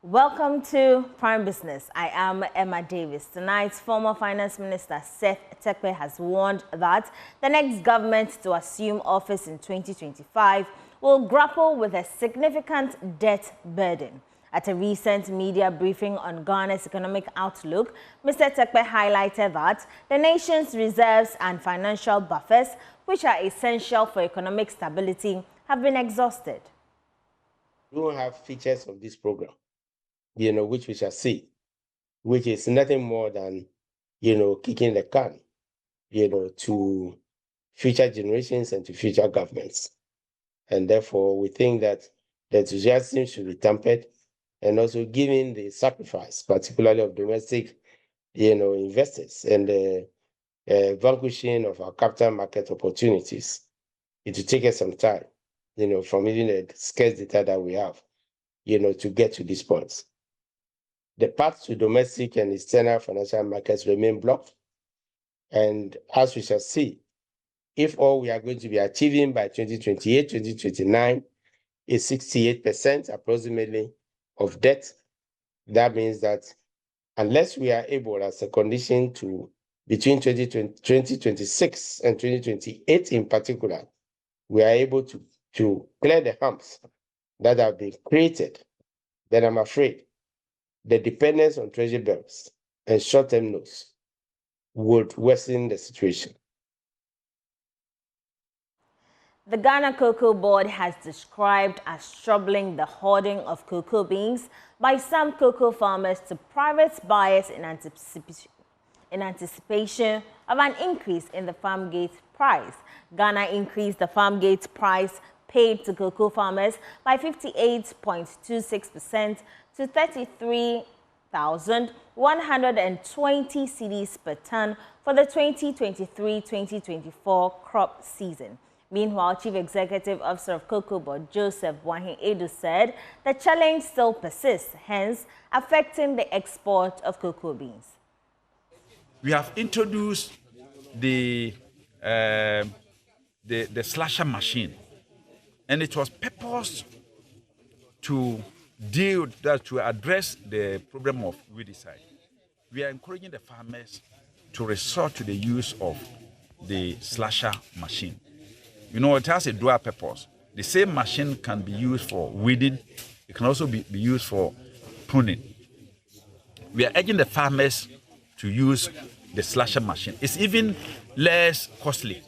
Welcome to Prime Business. I am Emma Davis. Tonight's former Finance Minister Seth Tekpe has warned that the next government to assume office in 2025 will grapple with a significant debt burden. At a recent media briefing on Ghana's economic outlook, Mr. Tekpe highlighted that the nation's reserves and financial buffers, which are essential for economic stability, have been exhausted. We don't have features of this program, which we shall see, which is nothing more than, kicking the can, to future generations and to future governments. And therefore, we think that the enthusiasm should be tempered and also given the sacrifice, particularly of domestic, investors and the vanquishing of our capital market opportunities. It will take us some time, from even the scarce data that we have, to get to these points. The path to domestic and external financial markets remain blocked. And as we shall see, if all we are going to be achieving by 2028, 2029 is 68% approximately of debt, that means that unless we are able as a condition to, between 2026 and 2028 in particular, we are able to clear the humps that have been created, then I'm afraid the dependence on treasury bills and short-term notes would worsen the situation. The Ghana Cocoa Board has described as troubling the hoarding of cocoa beans by some cocoa farmers to private buyers in anticipation of an increase in the farm gate price. Ghana increased the farm gate price paid to cocoa farmers by 58.26% to 33,120 cedis per ton for the 2023-2024 crop season. Meanwhile, Chief Executive Officer of Cocoa Board, Joseph Wahin Edu, said the challenge still persists, hence affecting the export of cocoa beans. We have introduced the slasher machine, and it was purposed to address the problem of weedicide. We are encouraging the farmers to resort to the use of the slasher machine. It has a dual purpose. The same machine can be used for weeding. It can also be used for pruning. We are urging the farmers to use the slasher machine. It's even less costly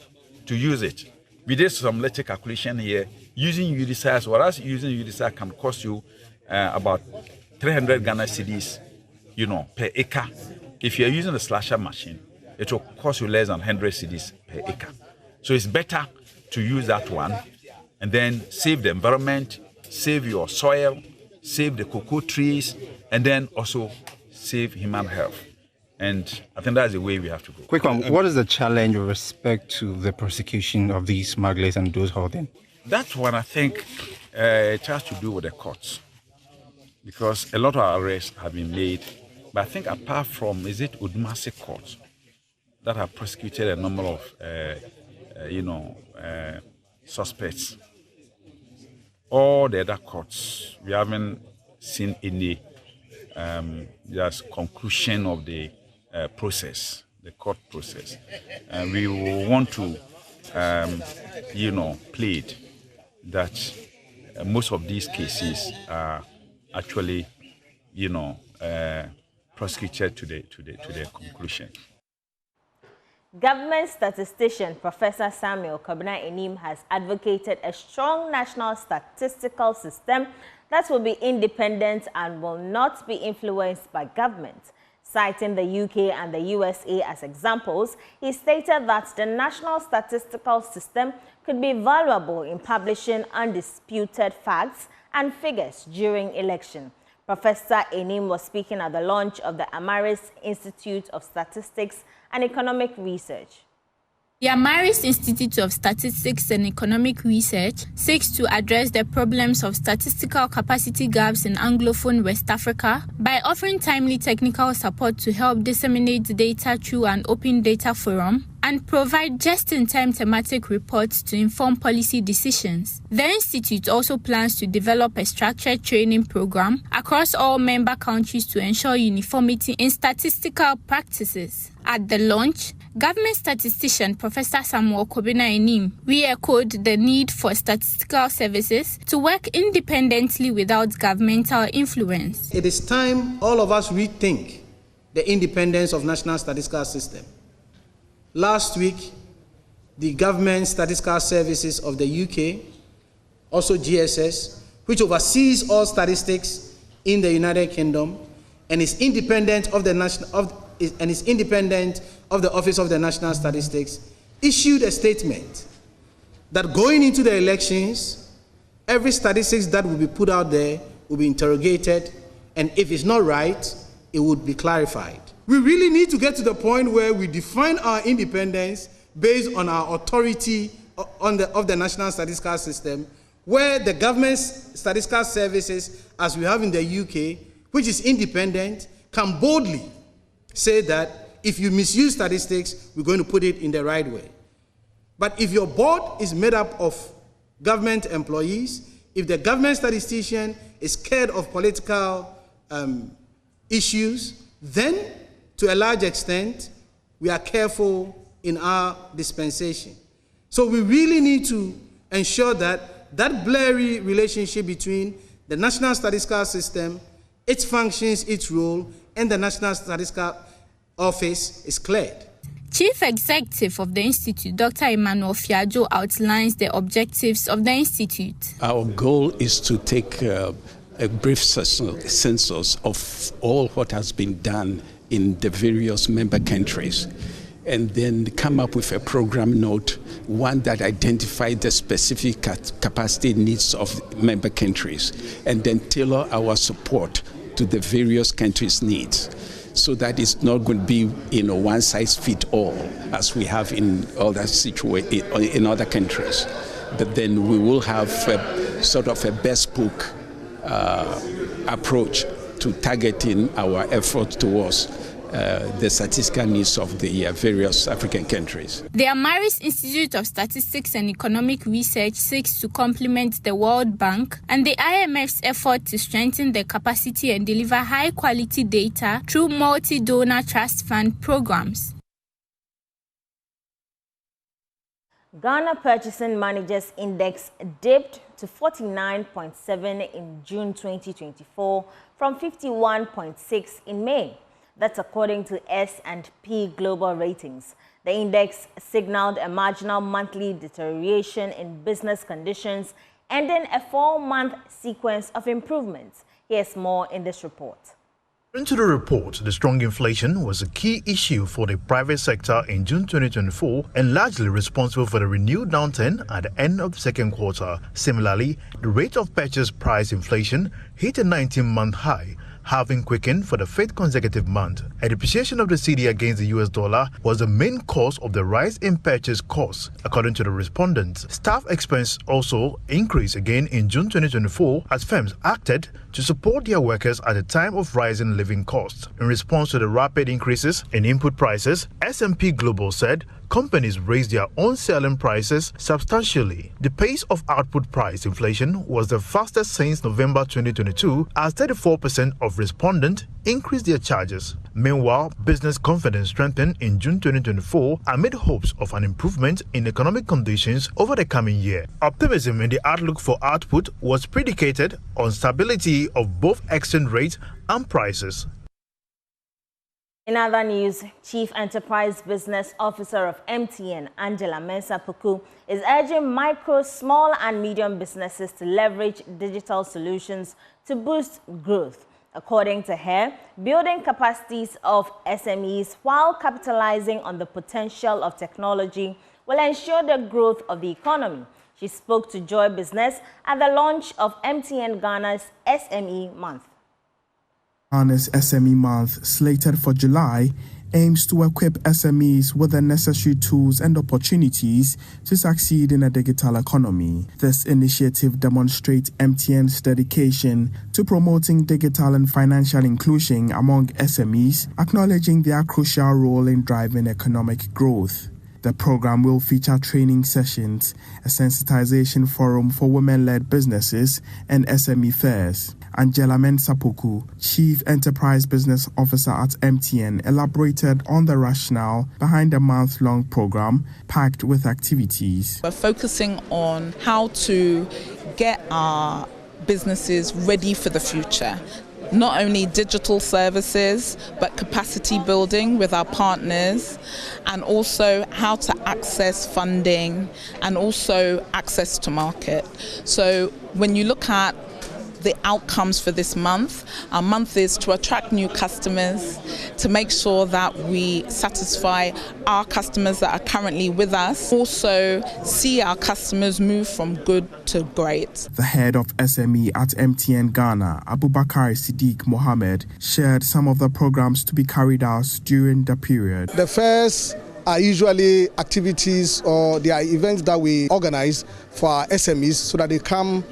to use it. We did some little calculation here. Using weedicides, whereas using weedicide can cost you about 300 Ghana cedis, per acre. If you're using the slasher machine, it will cost you less than 100 cedis per acre. So it's better to use that one and then save the environment, save your soil, save the cocoa trees, and then also save human health. And I think that's the way we have to go. Quick one, what is the challenge with respect to the prosecution of these smugglers and those holding? That one, I think, it has to do with the courts. Because a lot of arrests have been made. But I think apart from, Udmasi courts that have prosecuted a number of, suspects. All the other courts, we haven't seen any just conclusion of the process, the court process. And we will want to, plead that most of these cases are actually, prosecuted to the conclusion. Government statistician Professor Samuel Kobina Enim has advocated a strong national statistical system that will be independent and will not be influenced by government. Citing the UK and the USA as examples, he stated that the national statistical system could be valuable in publishing undisputed facts and figures during election. Professor Enim was speaking at the launch of the Amaris Institute of Statistics and Economic Research. The Amaris Institute of Statistics and Economic Research seeks to address the problems of statistical capacity gaps in Anglophone West Africa by offering timely technical support to help disseminate data through an open data forum, and provide just-in-time thematic reports to inform policy decisions. The institute also plans to develop a structured training program across all member countries to ensure uniformity in statistical practices. At the launch, government statistician Professor Samuel Kobina-Enim re-echoed the need for statistical services to work independently without governmental influence. It is time all of us rethink the independence of national statistical system. Last week, the government statistical services of the UK, also GSS, which oversees all statistics in the United Kingdom and is independent of the Office of the National Statistics, issued a statement that going into the elections, every statistics that will be put out there will be interrogated, and if it's not right, it would be clarified. We really need to get to the point where we define our independence based on our authority of the national statistical system, where the government's statistical services, as we have in the UK, which is independent, can boldly say that if you misuse statistics, we're going to put it in the right way. But if your board is made up of government employees, if the government statistician is scared of political issues, then to a large extent, we are careful in our dispensation. So we really need to ensure that that blurry relationship between the National Statistical System, its functions, its role, and the National Statistical Office is cleared. Chief Executive of the Institute, Dr. Emmanuel Fiajo, outlines the objectives of the Institute. Our goal is to take a brief census of all what has been done in the various member countries, and then come up with a program note, one that identifies the specific capacity needs of member countries, and then tailor our support to the various countries' needs, so that it's not going to be one size fit all as we have in other in other countries. But then we will have sort of a bespoke approach to targeting our efforts towards the statistical needs of the various African countries. The Amaris Institute of Statistics and Economic Research seeks to complement the World Bank and the IMF's effort to strengthen their capacity and deliver high-quality data through multi-donor trust fund programs. Ghana Purchasing Managers Index dipped to 49.7 in June 2024 from 51.6 in May. That's according to S&P Global Ratings. The index signaled a marginal monthly deterioration in business conditions, ending a 4-month sequence of improvements. Here's more in this report. According to the report, the strong inflation was a key issue for the private sector in June 2024 and largely responsible for the renewed downturn at the end of the second quarter. Similarly, the rate of purchase price inflation hit a 19-month high, having quickened for the 5th consecutive month. A depreciation of the cedi against the US dollar was the main cause of the rise in purchase costs. According to the respondents, staff expense also increased again in June 2024 as firms acted to support their workers at a time of rising living costs. In response to the rapid increases in input prices, S&P Global said companies raised their own selling prices substantially. The pace of output price inflation was the fastest since November 2022, as 34% of respondents increased their charges. Meanwhile, business confidence strengthened in June 2024 amid hopes of an improvement in economic conditions over the coming year. Optimism in the outlook for output was predicated on stability of both exchange rates and prices. In other news, Chief Enterprise Business Officer of MTN, Angela Mensah-Poku, is urging micro, small and medium businesses to leverage digital solutions to boost growth. According to her, building capacities of SMEs while capitalizing on the potential of technology will ensure the growth of the economy. She spoke to Joy Business at the launch of MTN Ghana's SME Month. Ghana's SME Month, slated for July, aims to equip SMEs with the necessary tools and opportunities to succeed in a digital economy. This initiative demonstrates MTN's dedication to promoting digital and financial inclusion among SMEs, acknowledging their crucial role in driving economic growth. The program will feature training sessions, a sensitization forum for women-led businesses, and SME fairs. Angela Mensapoku, Chief Enterprise Business Officer at MTN, elaborated on the rationale behind the month-long program packed with activities. We're focusing on how to get our businesses ready for the future. Not only digital services, but capacity building with our partners, and also how to access funding and also access to market. So when you look at the outcomes for this month, our month is to attract new customers, to make sure that we satisfy our customers that are currently with us, also see our customers move from good to great. The head of SME at MTN Ghana, Abubakar Siddiq Mohammed, shared some of the programs to be carried out during the period. The fairs are usually activities or they are events that we organize for our SMEs so that they come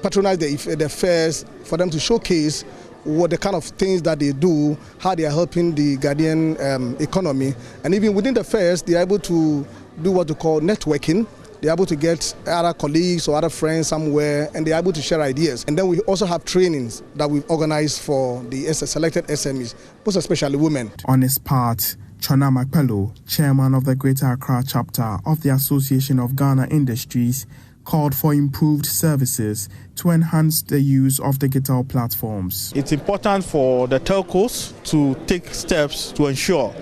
patronize the fairs for them to showcase what the kind of things that they do, how they are helping the Ghanaian economy. And even within the fairs, they are able to do what we call networking. They are able to get other colleagues or other friends somewhere, and they are able to share ideas. And then we also have trainings that we've organized for the selected SMEs, most especially women. On his part, Chona Makpelo, chairman of the Greater Accra chapter of the Association of Ghana Industries, called for improved services to enhance the use of digital platforms. It's important for the telcos to take steps to ensure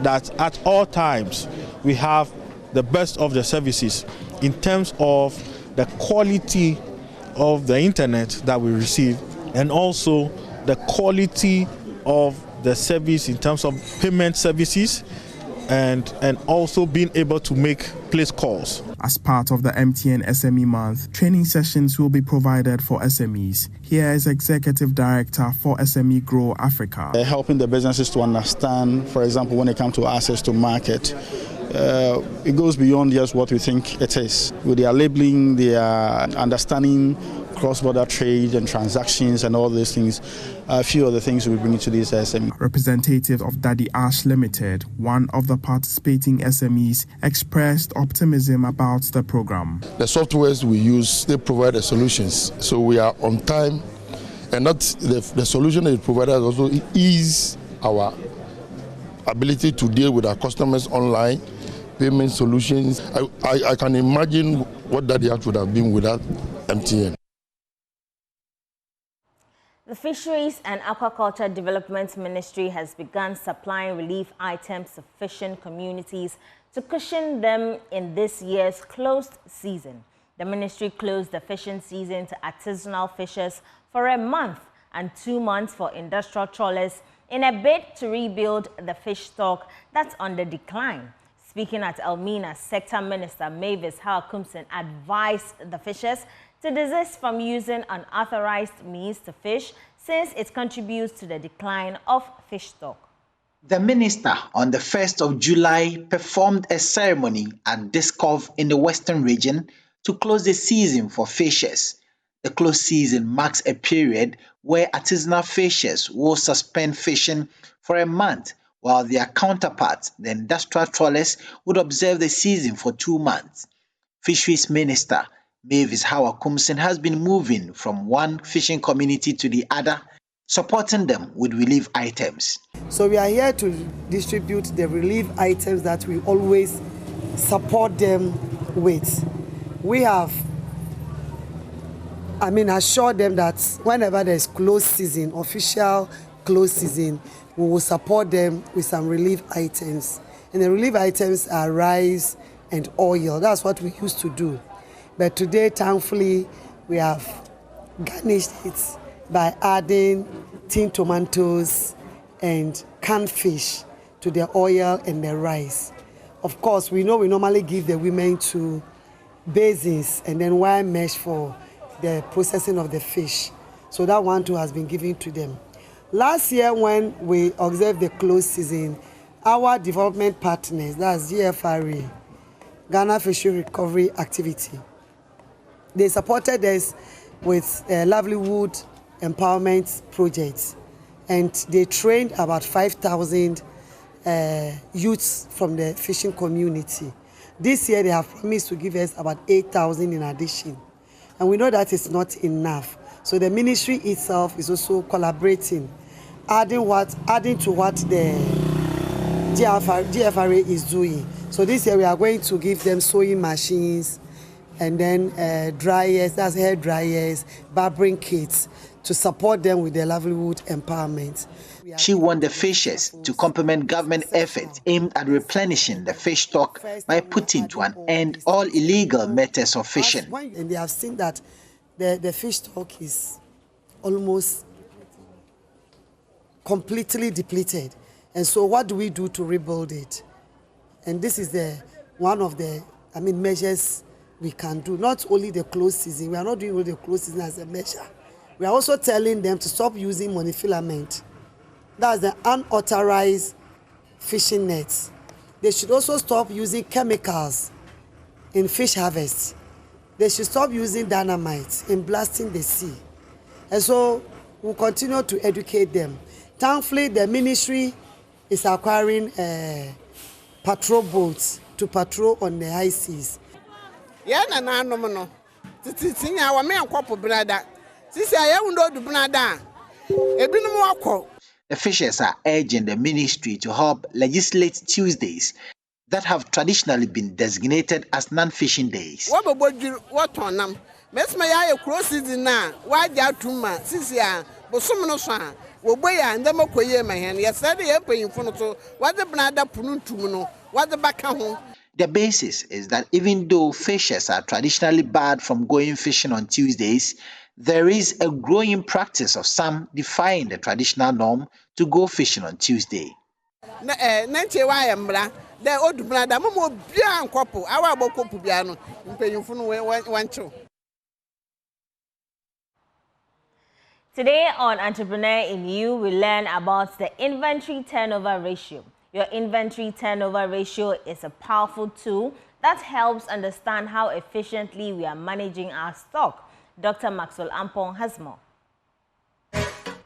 that at all times we have the best of the services in terms of the quality of the internet that we receive and also the quality of the service in terms of payment services and also being able to make place calls. As part of the MTN SME Month, training sessions will be provided for SMEs. Here is Executive Director for SME Grow Africa. Helping the businesses to understand, for example, when it comes to access to market, it goes beyond just what we think it is. With their labeling, their understanding cross-border trade and transactions and all these things, a few of the things we bring to this SME. Representative of Daddy Ash Limited, one of the participating SMEs, expressed optimism about the program. The softwares we use, they provide the solutions, so we are on time, and not the solution they provide us also ease our ability to deal with our customers online, payment solutions. I can imagine what Daddy Ash would have been without MTN. The Fisheries and Aquaculture Development Ministry has begun supplying relief items to fishing communities to cushion them in this year's closed season. The ministry closed the fishing season to artisanal fishers for a month and 2 months for industrial trawlers in a bid to rebuild the fish stock that's on the decline. Speaking at Elmina, Sector Minister Mavis Hawakumson advised the fishers to desist from using unauthorized means to fish since it contributes to the decline of fish stock. The minister on the 1st of July performed a ceremony at Discov in the Western region to close the season for fishers. The closed season marks a period where artisanal fishers will suspend fishing for a month, while their counterparts, the industrial trawlers, would observe the season for 2 months. Fisheries Minister Mavis Hawakumson has been moving from one fishing community to the other, supporting them with relief items. So we are here to distribute the relief items that we always support them with. We have, assured them that whenever there's closed season, official closed season, we will support them with some relief items. And the relief items are rice and oil. That's what we used to do. But today, thankfully, we have garnished it by adding tin tomatoes and canned fish to the oil and the rice. Of course, we know we normally give the women to basins and then wire mesh for the processing of the fish. So that one too has been given to them. Last year, when we observed the closed season, our development partners, that's GFRA, Ghana Fishery Recovery Activity, they supported us with a livelihood empowerment project, and they trained about 5,000 youths from the fishing community. This year they have promised to give us about 8,000 in addition. And we know that is not enough. So the ministry itself is also collaborating, adding to what the GFRA is doing. So this year we are going to give them sewing machines and then dryers, that's hair dryers, barbering kits to support them with their livelihood empowerment. She won the fishers to complement government efforts aimed at replenishing the fish stock by putting to an end all illegal methods of fishing. And they have seen that the fish stock is almost completely depleted. And so what do we do to rebuild it? And this is one of the measures we can do. Not only the closed season, we are not doing only the closed season as a measure. We are also telling them to stop using monofilament. That's the unauthorized fishing nets. They should also stop using chemicals in fish harvest. They should stop using dynamite in blasting the sea. And so we'll continue to educate them. Thankfully, the ministry is acquiring patrol boats to patrol on the high seas. The fishers are urging the ministry to help legislate Tuesdays that have traditionally been designated as non-fishing days. The basis is that even though fishers are traditionally barred from going fishing on Tuesdays, there is a growing practice of some defying the traditional norm to go fishing on Tuesday. Today on Entrepreneur in You, we learn about the inventory turnover ratio. Your inventory turnover ratio is a powerful tool that helps understand how efficiently we are managing our stock. Dr. Maxwell Ampong has more.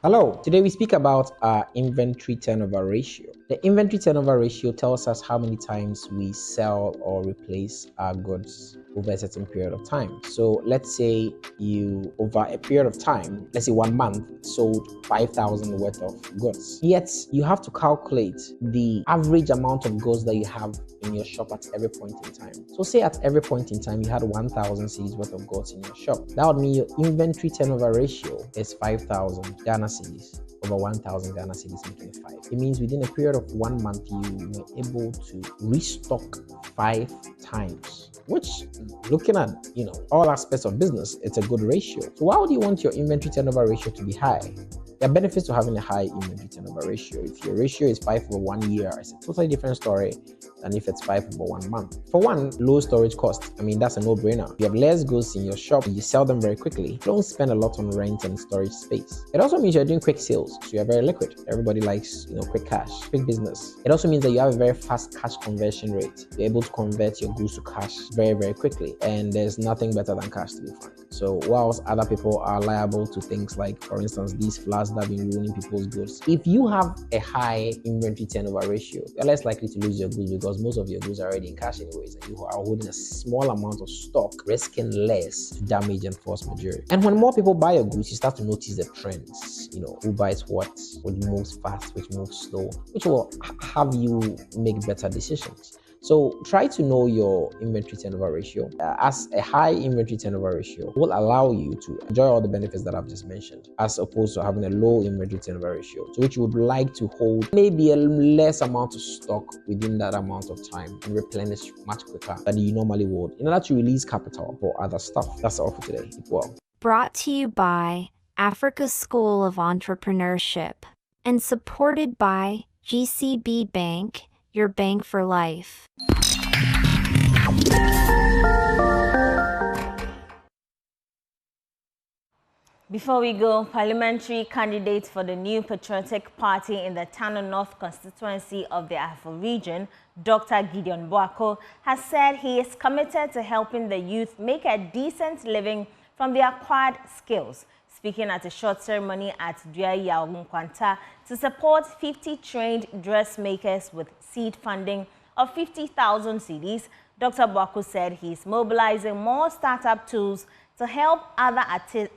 Hello, today we speak about our inventory turnover ratio. The inventory turnover ratio tells us how many times we sell or replace our goods over a certain period of time. So let's say you, over a period of time, let's say 1 month, sold 5,000 worth of goods. Yet you have to calculate the average amount of goods that you have in your shop at every point in time. So say at every point in time you had 1,000 cedis worth of goods in your shop. That would mean your inventory turnover ratio is 5,000 Ghana cedis over 1,000 Ghana cedis, making it 5. It means within a period of 1 month you were able to restock 5 times, which, looking at all aspects of business, it's a good ratio. So why would you want your inventory turnover ratio to be high? There are benefits to having a high inventory turnover ratio. If your ratio is 5 over 1 year, it's a totally different story than if it's 5 over 1 month. For one, low storage cost. That's a no-brainer. You have less goods in your shop, you sell them very quickly. Don't spend a lot on rent and storage space. It also means you're doing quick sales, so you're very liquid. Everybody likes quick cash, quick business. It also means that you have a very fast cash conversion rate. You're able to convert your goods to cash very, very quickly, and there's nothing better than cash, to be frank. So whilst other people are liable to things like, for instance, these floods that have been ruining people's goods, if you have a high inventory turnover ratio, you're less likely to lose your goods because most of your goods are already in cash anyways, and you are holding a small amount of stock, risking less to damage and force majeure. And when more people buy your goods, you start to notice the trends. Who buys what, which moves fast, which moves slow, which will have you make better decisions. So try to know your inventory turnover ratio. As a high inventory turnover ratio will allow you to enjoy all the benefits that I've just mentioned, as opposed to having a low inventory turnover ratio, so which you would like to hold maybe a less amount of stock within that amount of time and replenish much quicker than you normally would in order to release capital for other stuff. That's all for today. Keep well. Brought to you by Africa School of Entrepreneurship and supported by GCB Bank, your bank for life. Before we go, parliamentary candidate for the new Patriotic Party in the Tano North constituency of the Afro region, Dr. Gideon Boako, has said he is committed to helping the youth make a decent living from their acquired skills. Speaking at a short ceremony at Duaya Kwanta to support 50 trained dressmakers with seed funding of 50,000 cedis, Dr. Bwaku said he's mobilizing more startup tools to help other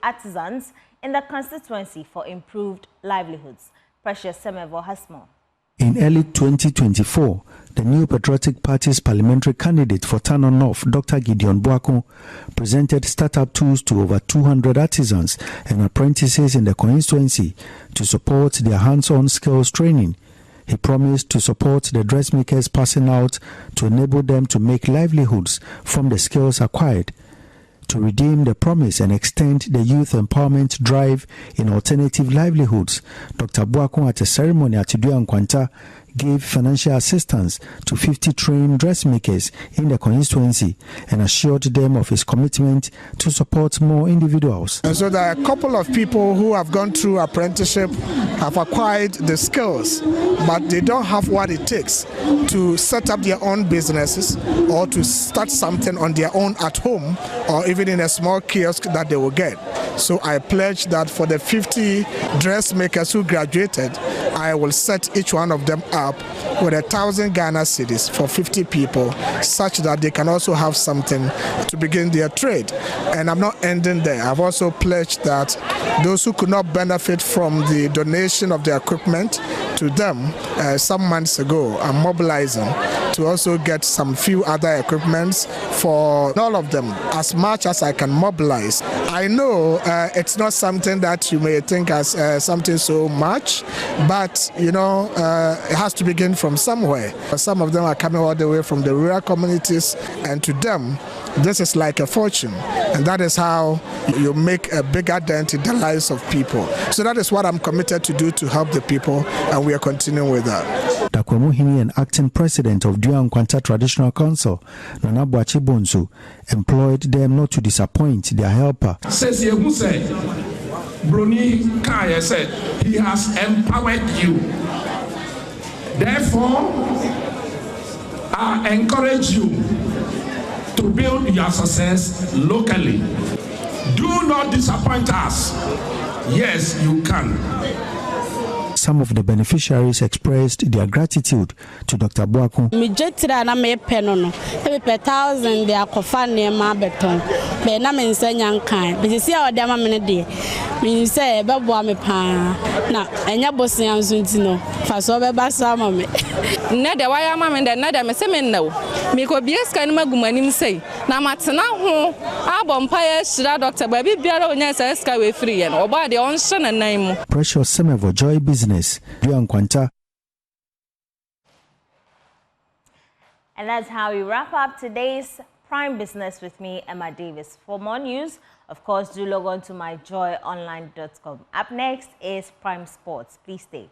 artisans in the constituency for improved livelihoods. Precious Semevo has more. In early 2024, the New Patriotic Party's parliamentary candidate for Tano North, Dr. Gideon Bwaku, presented startup tools to over 200 artisans and apprentices in the constituency to support their hands-on skills training. He promised to support the dressmakers passing out to enable them to make livelihoods from the skills acquired. To redeem the promise and extend the youth empowerment drive in alternative livelihoods, Dr. Bwaku at a ceremony at Duankwanta gave financial assistance to 50 trained dressmakers in the constituency and assured them of his commitment to support more individuals. And so there are a couple of people who have gone through apprenticeship, have acquired the skills, but they don't have what it takes to set up their own businesses or to start something on their own at home or even in a small kiosk that they will get. So I pledge that for the 50 dressmakers who graduated, I will set each one of them up with 1,000 Ghana cedis for 50 people, such that they can also have something to begin their trade. And I'm not ending there. I've also pledged that those who could not benefit from the donation of the equipment to them some months ago, I'm mobilizing to also get some few other equipments for all of them, as much as I can mobilize. I know it's not something that you may think as something so much, but you know, it has to begin from somewhere. Some of them are coming all the way from the rural communities, and to them, this is like a fortune, and that is how you make a bigger dent in the lives of people. So that is what I'm committed to do to help the people, and we are continuing with that. Dakwemu Hini, an acting president of Duankwanta Traditional Council, Nana Boachi Bonsu, employed them not to disappoint their helper. Says Bruni Kaya said, he has empowered you. Therefore, I encourage you to build your success locally. Do not disappoint us. Yes, you can. Some of the beneficiaries expressed their gratitude to Dr. Bwaku. Precious Semevo, Joy Business. And that's how we wrap up today's Prime Business with me, Emma Davis. For more news, of course, do log on to myjoyonline.com. Up next is Prime Sports. Please stay.